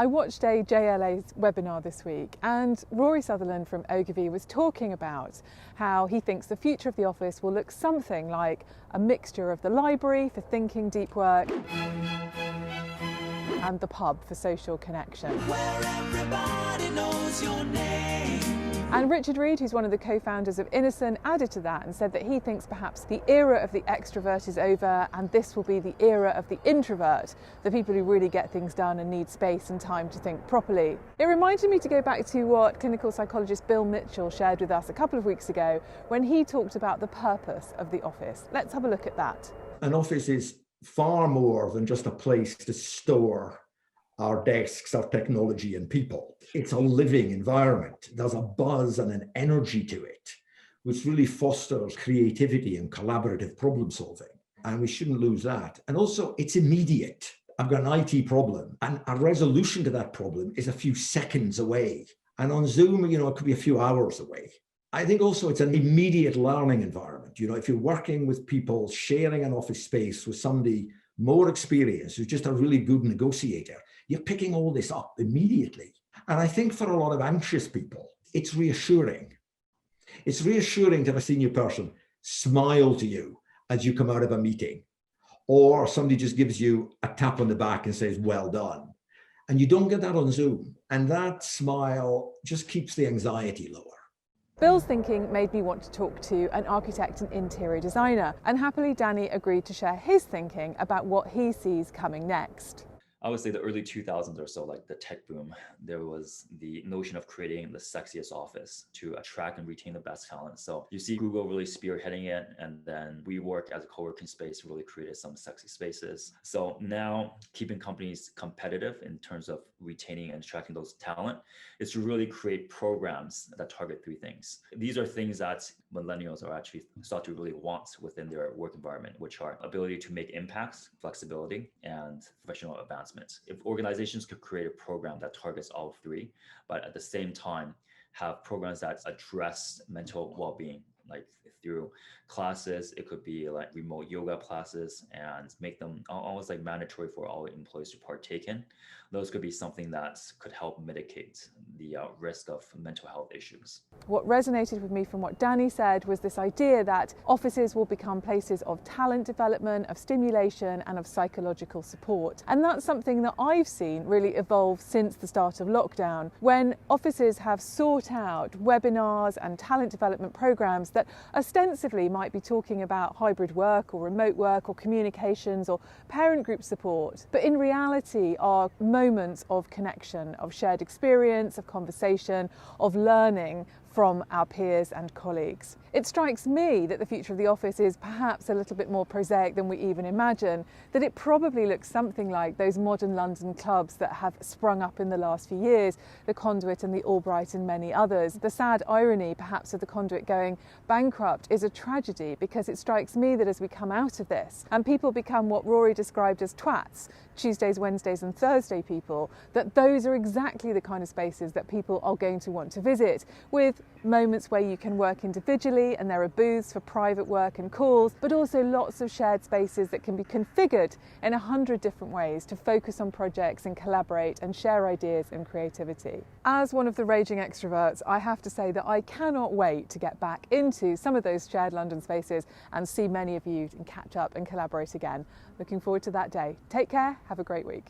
I watched a JLA's webinar this week, and Rory Sutherland from Ogilvy was talking about how he thinks the future of the office will look something like a mixture of the library for thinking deep work and the pub for social connection. Where everybody knows your name. And Richard Reed, who's one of the co-founders of Innocent, added to that and said that he thinks perhaps the era of the extrovert is over and this will be the era of the introvert, the people who really get things done and need space and time to think properly. It reminded me to go back to what clinical psychologist Bill Mitchell shared with us a couple of weeks ago when he talked about the purpose of the office. Let's have a look at that. An office is far more than just a place to store our desks, our technology and people. It's a living environment. There's a buzz and an energy to it, which really fosters creativity and collaborative problem solving. And we shouldn't lose that. And also it's immediate. I've got an IT problem and a resolution to that problem is a few seconds away. And on Zoom, it could be a few hours away. I think also it's an immediate learning environment. If you're working with people, sharing an office space with somebody more experienced, who's just a really good negotiator, you're picking all this up immediately. And I think for a lot of anxious people, it's reassuring. It's reassuring to have a senior person smile to you as you come out of a meeting, or somebody just gives you a tap on the back and says, well done. And you don't get that on Zoom. And that smile just keeps the anxiety lower. Bill's thinking made me want to talk to an architect and interior designer, and happily Danny agreed to share his thinking about what he sees coming next. I would say the early 2000s or so, like the tech boom, there was the notion of creating the sexiest office to attract and retain the best talent. So you see Google really spearheading it, and then WeWork as a co-working space really created some sexy spaces. So now keeping companies competitive in terms of retaining and attracting those talent is to really create programs that target three things. These are things that millennials are actually start to really want within their work environment, which are ability to make impacts, flexibility, and professional advancement. If organizations could create a program that targets all three, but at the same time have programs that address mental well-being, like through classes, it could be like remote yoga classes, and make them almost like mandatory for all employees to partake in. Those could be something that could help mitigate the risk of mental health issues. What resonated with me from what Danny said was this idea that offices will become places of talent development, of stimulation and of psychological support. And that's something that I've seen really evolve since the start of lockdown, when offices have sought out webinars and talent development programs that ostensibly might be talking about hybrid work or remote work or communications or parent group support, but in reality are moments of connection, of shared experience, of conversation, of learning from our peers and colleagues. It strikes me that the future of the office is perhaps a little bit more prosaic than we even imagine, that it probably looks something like those modern London clubs that have sprung up in the last few years, the Conduit and the Albright and many others. The sad irony perhaps of the Conduit going bankrupt is a tragedy, because it strikes me that as we come out of this and people become what Rory described as twats, Tuesdays, Wednesdays and Thursday people, that those are exactly the kind of spaces that people are going to want to visit, with moments where you can work individually and there are booths for private work and calls, but also lots of shared spaces that can be configured in 100 different ways to focus on projects and collaborate and share ideas and creativity. As one of the raging extroverts, I have to say that I cannot wait to get back into some of those shared London spaces and see many of you and catch up and collaborate again. Looking forward to that day. Take care, have a great week.